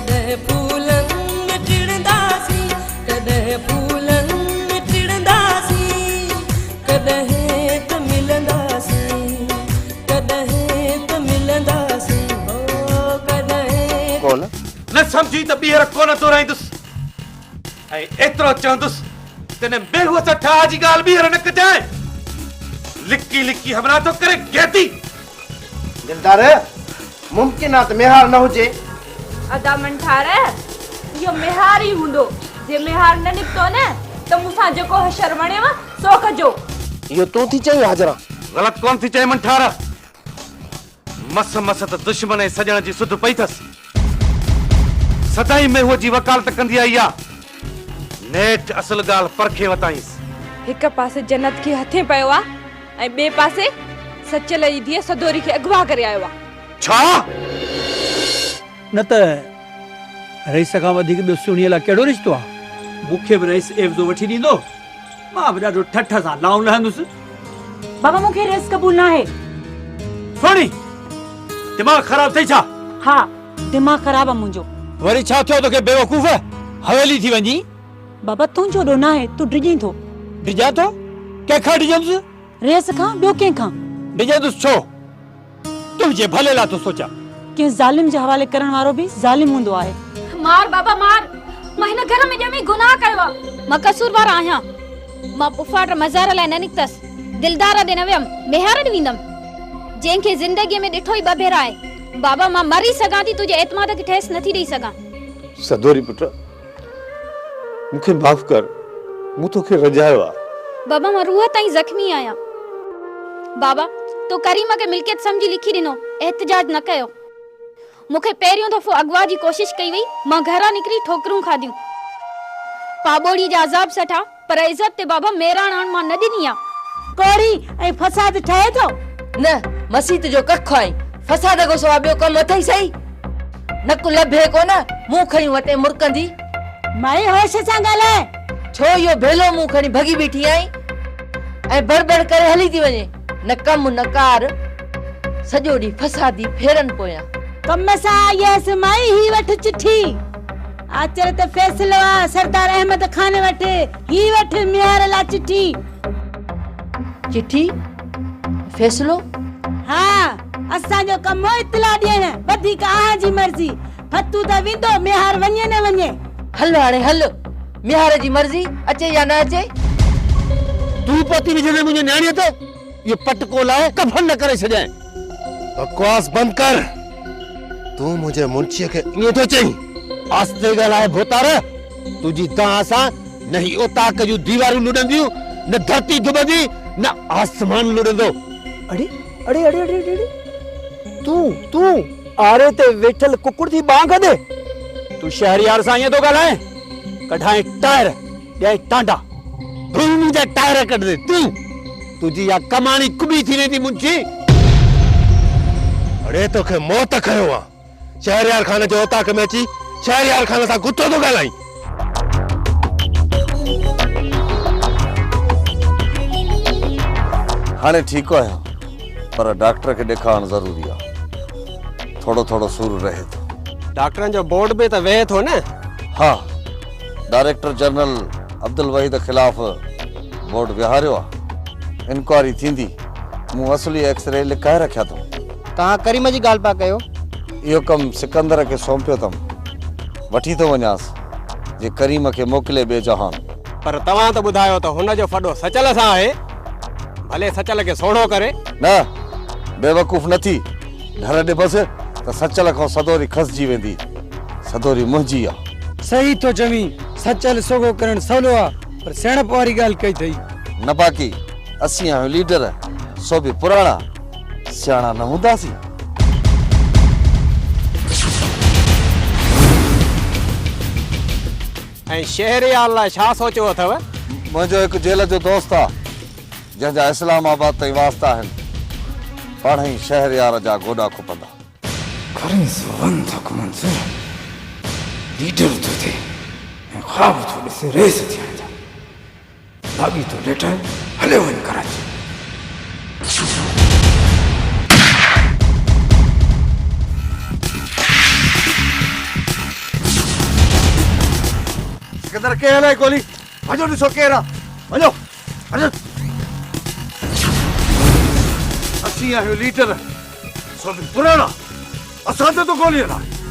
कॾहिं फूलनि में टिड़ंदासीं, कॾहिं फूलनि में टिड़ंदासीं, कॾहिं त मिलंदासीं, कॾहिं त मिलंदासीं, हो कॾहिं। कौन न समझी त ॿीहर कोन तोराईंदुसि ऐं एतिरो चवंदुसि तने बेहुअ सां ठाह जी ॻाल्हि ॿीहर न कजाए। लिकी लिकी हमरा तो करे गेती। दिलदार मुमकिन आहे त मेहार न हुजे। अदा मंठार इहो मेहार ई हूंदो। जे मेहार न निकितो न त मूंसां जेको हशर वणेव सो कजो। इहो तूं थी चई हाजरा? ग़लति कोन थी चए मंठार। मस मस त दुश्मन ऐं सजण जी सुध पई अथसि। सदाई में हुआ जी वकालत कंदी आई आहे। नेठ असल ॻाल्हि परखे वताईंसि। हिक पासे जन्नत खे हथे पियो आहे ऐं ॿिए पासे सचल जी धीअ सदोरी खे अगवा करे आयो आहे। छा न त रईस खां वधीक ॿियो सुणीअ लाइ कहिड़ो रिश्तो आहे? मूंखे बि रईस एवज़ो वठी ॾींदो, मां बि ॾाढो ठठ सां लाऊं लहंदुसि। बाबा मूंखे रेस क़बूल न आहे। सोनी दिमाग़ ख़राब थई छा? हा दिमाग़ ख़राब आहे मुंहिंजो। वरी छा थियो तोखे बेवकूफ़? हवेली थी वञी। बाबा तुंहिंजो ॾोह न आहे, तूं डिॼीं थो। डिॼा थो? कंहिंखां डिॼंदुसि? रेस खां ॿियो कंहिंखां। डिॼंदुसि छो? तुंहिंजे भले लाइ थो सोचां। कंहिं ज़ालिम जे हवाले करण वारो बि ज़ालिम हूंदो आहे। मार बाबा मार। मां हिन घर में ॼमी गुनाह कयो आहे। मां कसूरवार आहियां। मां पुफाट मज़ार लाइ न निकतसि। दिलदार ॾे न वियमि, मेहार ॾे वेंदमि। जंहिंखे ज़िंदगीअ में ॾिठो ई ॿ भेरा आहे। बाबा मां मरी सघां थी, तुंहिंजे एतमाद खे ठेस नथी ॾेई सघां। सदोरी पुट मूंखे माफ़ कर, मूं तोखे रजायो आहे। बाबा मां रूह ताईं ज़ख्मी आहियां। बाबा तो करीमा के मिल्कियत समझी लिखी ॾिनो, एहतजाज न कयो। मूंखे पहिरियों दफ़ो अगवा जी कोशिश कई वई। मां घरां निकिरी ठोकरूं खाधियूं, पाबोड़ी जा अज़ाब सठा, पर इज्जत ते बाबा मेराण आण मां न ॾिनी आहे। कोड़ी ऐं फसाद ठहे थो न मसीत जो कख आई फसाद को सवा ॿियो कमु अथई सही। नक लभे कोन मुंहुं खणी वटे मुरकंदी। माई होश सां ॻाल्हाए। छो इहो भेलो मुंहुं खणी भगी बीठी आई ऐं बड़बड़ करे हली थी वञे। न कम न कार, सॼो ॾींहुं फसादी फेरन पोयां। कम सां आयसि माई ही वठ चिठी। आचर ते फैसलो आहे सरदार अहमद खान वटि। ही वठ मेहार लाइ चिठी। चिठी फैसलो? हा असांजो कम हो इतला ॾियण, वधीक आह जी मर्ज़ी। फतू त वेंदो मेहार वञे न वञे। हल हाणे हल, मेहार जी मर्ज़ी अचे या न अचे। तूं पति विझणे मुंहिंजे नियाणीअ ते इहो पटको लाइ कफन न करे छॾियां। बकवास बंद कर। तूं मुंहिंजे मुंशीअ खे ईअं थो चईं? आस्ते ॻाल्हाए भोतार। तुंहिंजी दांह सां न ही ओताक जूं दीवारूं लुॾंदियूं, न धरती डुबंदी, न आसमान लुॾंदो। अड़े अड़े अड़े अड़े अड़े तूं आरे ते वेठल कुकुड़ थी बांह कढे। तूं शहरियार सां ईअं थो ॻाल्हाए? कढाए टायर ॾे टांडा, भूमि जा टायर कढ दे। तुझी या कमाणी कुबी थी वेंदी मुंशी। अड़े तोखे मौत खयो आहे। शहरियार खान जो ओताक में अची शहरियार खान सां गुथो थो ॻाल्हाई। हाणे ठीक आहियां, पर डॉक्टर के ॾेखारण ज़रूरी आहे। थोड़ो थोड़ो सूर रहे थो। डॉक्टरनि जो बोर्ड बि त वेहे थो न? हाँ, डायरेक्टर जनरल अब्दुल वहीद खिलाफ़ बोर्ड विहारियो आहे। इंक्वायरी थींदी। मूं असली एक्सरे लिखाए रखिया थो। तव्हां करीम जी ॻाल्हि पिया कयो? इहो कमु सिकंदर खे सौंपियो अथमि। वठी थो वञासि जे करीम खे मोकिले ॿिए जहान। पर तव्हां त ॿुधायो त हुन जो फॾो सचल सां आहे। भले सचल खे सोढ़ो करे। न बेवकूफ़ न थी। ढर ॾे बसि त सचल खां सदोरी खसिजी वेंदी। सदोरी मुंहिंजी आहे। सही तो चवी। सचल सोगो करण सवलो आहे, पर सियाणप वारी ॻाल्हि कई अथई। न बाक़ी असीं आहियूं लीडर, सो बि पुराणा, सियाणा न हूंदासीं। ऐं शहरियार लाइ छा सोचियो अथव? मुंहिंजो हिकु जेल जो दोस्त आहे जंहिंजा इस्लामाबाद ताईं वास्ता आहिनि। पाण ई शहरियार जा गोॾा खुपंदा। लीडर तो थे, ख्वाब थोड़े से रेस थी आजा। भाभी तो लेटा है, हले वन कराची। अंदर केरु आहे गोली वञो ॾिसो केरु आहे वञो वञो असीं आहियूं लीडर सो बि पुराणा असां ते तो गोली हलाए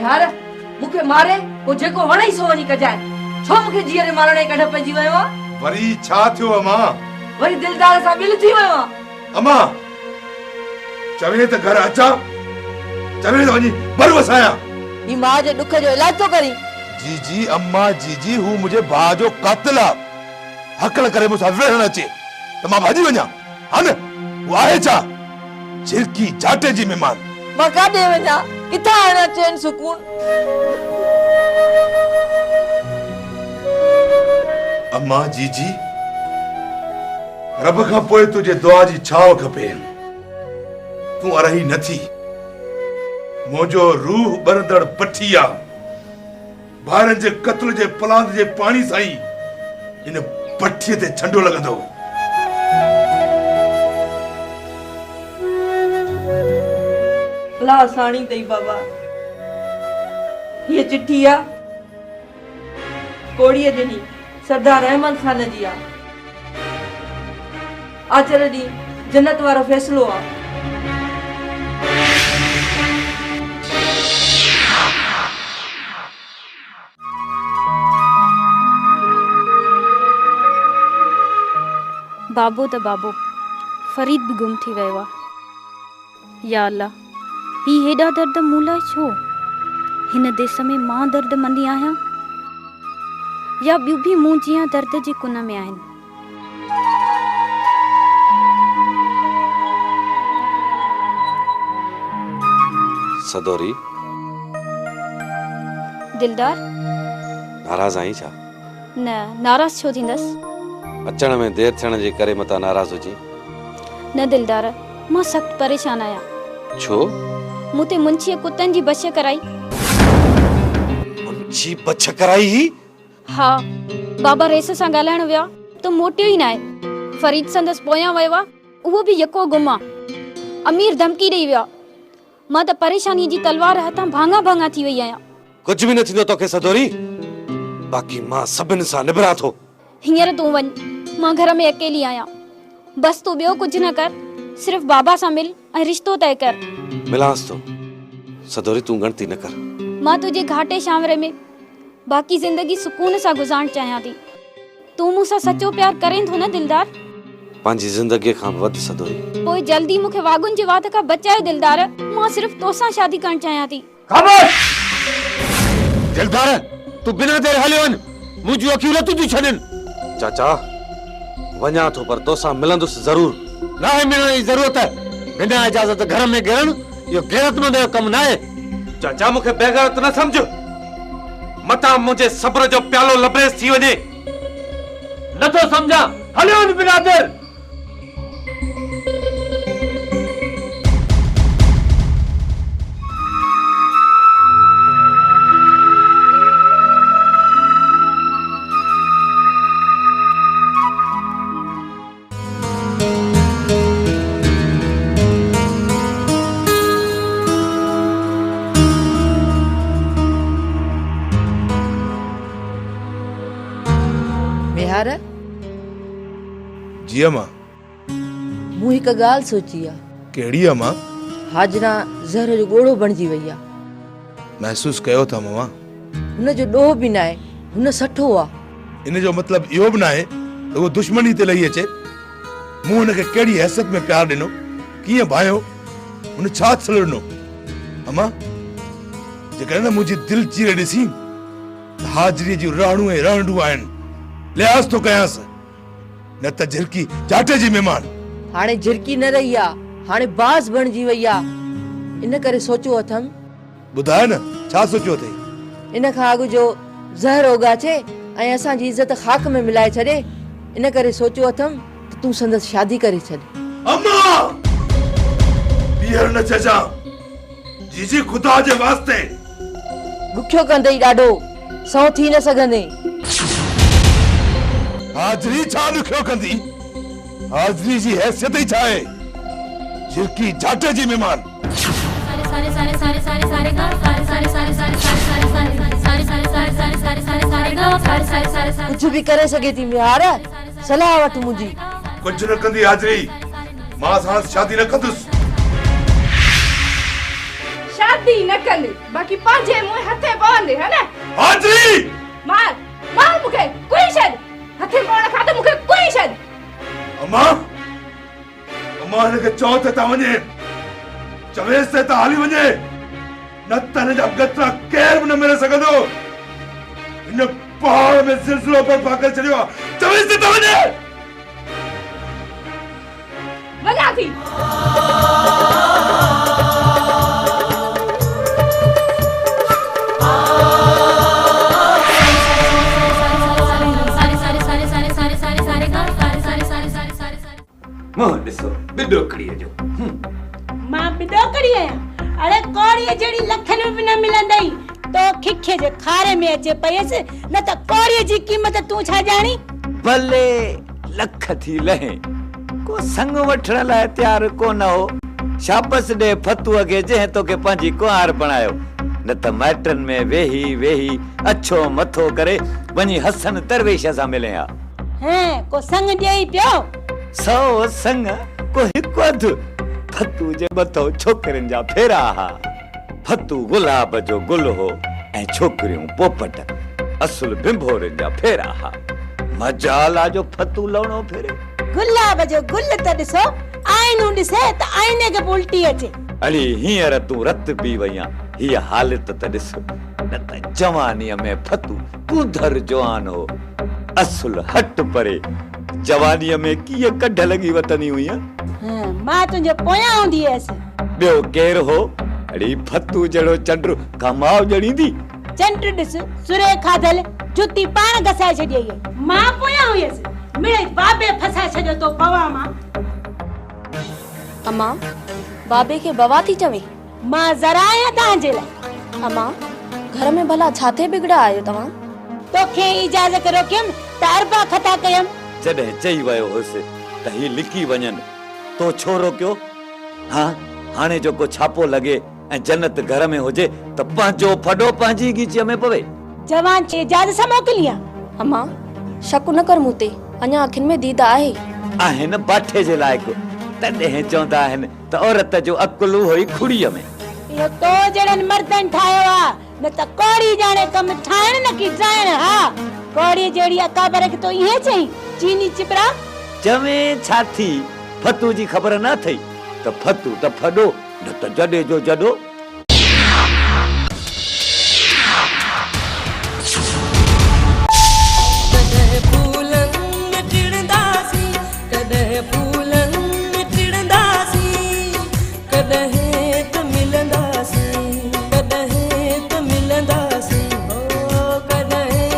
निहार मूंखे मारे को जेको वणे सो वञी कजाए छो मूंखे जीअरे मारणे कढ पइजी वियो आहे वरी छा थियो अमा वरी दिलदार सां मिल थी वियो आहे अमा चवे त घर अचा चवे त वञी बर वसाया ही मां जे दुख जो इलाज तो करी जी जी अम्मा जी जी हू मुझे भाउ जो कातिल आहे हकल करे मूंसां विढ़ण अचे त मां भाॼी वञा हा न हू आहे छा झिरकी जाटे जी महिमान मां काॾे वञा किथां आणा चैन सुकून अम्मा जी जी रब खां पोइ तुझे दुआ जी छाव खपे तूं अरही नथी मुंहिंजो रूह बरदड़ पठी आहे ॿारनि जे क़त्ल जे पलांद जे पाणी सां ई इन पठीअ ते छंडो लॻंदो ला साणी तई बाबा ये चिट्ठी आ कोड़ीअ ॾिनी सरदार अहमद खान जी आ आचर ॾी जन्नत वारो फ़ैसिलो आ बाबो त बाबो फरीद भी गुम थी वियो आहे या अल्लाह ही हेॾा दर्द मूं लाइ छो हिन देश में मां दर्द मंदी आहियां या ॿियूं बि मूं जियां दर्द जे कुन में आहिनि सदोरी दिलदार नाराज़ आई छा न नाराज़ छो थींदसि अचण में देर थियण जे करे मता नाराज़ हुजी न दिलदार मां सख्त परेशान आहियां छो मूं ते मुंशीअ कुतनि जी बछ कराई मुंशी बछ कराई ही हा बाबा रेस सां ॻाल्हाइण विया त मोटियो ई न आहे फरीद संदसि पोयां वियो आहे उहो बि यको गुम आहे अमीर धमकी ॾेई विया मां त परेशानी जी तलवार हथां भाङा भाङा थी वई आहियां कुछ भी न थींदो तोखे सदोरी बाक़ी मां सभिनि सां निबरा थो हींअर तूं वञ मां घर में अकेली आहियां बस तूं ॿियो कुझु न कर सिर्फ़ बाबा सां मिल ऐं रिश्तो तय कर मिलांस तो सदोरी तूं गणती न कर मां तुझे घाटे शांवरे में बाक़ी जिंदगी सुकून सां गुज़ारण चाहियां थी तूं मूंसां सचो प्यार करें थो न दिलदार पंहिंजी ज़िंदगीअ खां वधि सदोरी पोइ जल्दी मूंखे वागुन जे वाद खां बचाए दिलदार मां सिर्फ़ तोसां शादी करण चाहियां थी खामोश दिलदार तू बिना देर हली वञ मुंहिंजूं अखियूं न तुंहिंजूं छॾनि चाचा वञा थो पर तोसां मिलंदुसि ज़रूर न आहे मिलण जी ज़रूरत बिना इजाज़त घर में गिरण इहो गैरतमंद जो कमु न आहे चाचा मूंखे बेगैरत न समझ मता मुंहिंजे सब्र जो प्यालो लबरेज़ थी वञे नथो सम्झां हली वञ बिना देर बिहार जी अम्मा मूं हिकु ॻाल्हि सोची आहे कहिड़ी अम्मा हाजरा ज़हर जो ॻोढ़ो बणिजी वई आहे महसूस कयो था मामा हुन जो ॾोह बि न आहे हुन सठो आहे इन जो मतिलबु इहो बि न आहे त उहो दुश्मनी ते लही अचे मूं हुनखे कहिड़ी हैसियत में प्यार ॾिनो कीअं भायो हुन छा छल ॾिनो अम्मा जेकॾहिं न मुंहिंजी दिलि चीरे ॾिसी त हाजरीअ जूं राणूं ऐं रहंडूं आहिनि लिहाज़ तो कयांसि न त झिरकी जाटे जी महिमान हाणे झिरकी न रही आहे हाणे बाज़ बणजी वई आ, इन करे सोचियो अथमि ॿुधाए न छा सोचियो अथई? इन खां अॻु जो ज़हर ओगाचे ऐं असांजी इज़त खाक में मिलाए छॾे, इन करे सोचियो अथमि त तूं संदसि शादी करे छॾ। अम्मा ॿीहर न चइजां, जीजी खुदा जे वास्ते। ॾुखियो कंदई ॾाढो, सौ थी न सघंदे। हाज़री छा ॾुखियो कंदी? हाज़री जी हैसियत ई छा आहे? झिरकी जाटे जी महिमान। कुछ भी करे सके थी मियार, सलाह वठ मुंहिंजी। कुछ न कंदी हाज़री, मां सां शादी न कंदुसि। शादी न कंदी, बाक़ी पंहिंजे मुंहुं हथे पवंदे, है न? हाज़री मार मार मूंखे कोई छॾ, हथे पवण खां त मूंखे कोई छॾ। अम्मा अम्मा हिनखे चओ त था वञे, चवेसि त हली वञे, न त हिन जा गतरा केर बि न मिले सघंदो। हिन पहाड़ में सिलसिलो बर्पा करे छॾियो आहे, चवेसि त वञे। वञा थी। मोह ॾिसो बिडोकड़ीअ जो। मां बिडोकड़ी आहियां? अरे कोड़ीअ जहिड़ी लखनि में बि न मिलंदई, तो खिखे जे खारे में अचे पयसि, न त कोड़ीअ जी क़ीमत तूं छा ॼाणी? भले लख थी लहे, को संग वठण लाइ तयार कोन हो। शाबस ॾे फतूअ खे जंहिं तोखे पंहिंजी कुंवार बणायो, न त माइटनि में वेही वेही अछो मथो करे वञी हसन दरवेश सां मिले हा। हैं को संग ॾेई पियो? सौ संग को हिकु अधु। फतू जे मथो छोकिरनि जा फेरा हा। फतू गुलाब जो गुल हो ऐं छोकिरियूं पोपट, असुल बिंभोरनि जा फेरा हा। मजाला जो फतू लवणो फेरे। गुलाब जो गुल त ॾिसो, आईनू ॾिसे त आईने खे उल्टी अचे। अड़ी हींअर तूं रत पी वईं, हीअ हालत त ॾिस। न त जवानीअ में फतू कूधर जवान हो, असुल हट परे। जवानीअ में कीअं कढ लॻी वतनी हुई। मां तुंहिंजे पोयां हूंदी हुयसि। ॿियो केरु हो? अड़ी फतू जहिड़ो चंड कमाओ ॼणींदी। चंड ॾिस सुरे खाधल, जुती पाण घसाए छॾी आहे। मां पोयां हुयसि, मिड़े बाबे फसाए छॾियो तो बवा मां। अम्मा, बाबे खे बवा थी चवे? मां ज़रा आहियां तव्हांजे लाइ। अम्मा, घर में भला छाते बिगड़ा आयो तव्हां? तोखे इजाज़त रोकियमि त अरबा खता कयमि। जॾहिं चई वियो हुअसि त ही लिकी वञनि, तो छो रोकियो? हाँ, हाणे जो को छापो लॻे ऐं जन्नत घर में हुजे त पंहिंजो फॾो पंहिंजी गीचीअ में पवे। जवान खे इजाज़त सां मोकिलियां? अम्मा, शक न कर मूं ते, अञा अखियुनि में दीद आहे। आहिनि बाठे जे लाइक़ु, तॾहिं चवंदा आहिनि त औरत जो अकुलु हुई खुड़ीअ में। इहो तो जहिड़नि मर्दनि ठाहियो आहे, न त कोड़ी ॼाणे कमु ठाहिण न की ठाहिण। हा, कोड़ी जहिड़ी अकाबर खे तो इहे चई चीनी चिबरा। चवे छा थी? फतू जी ख़बर न थई त फतू त फॾो, न त जॾे जो जॾो।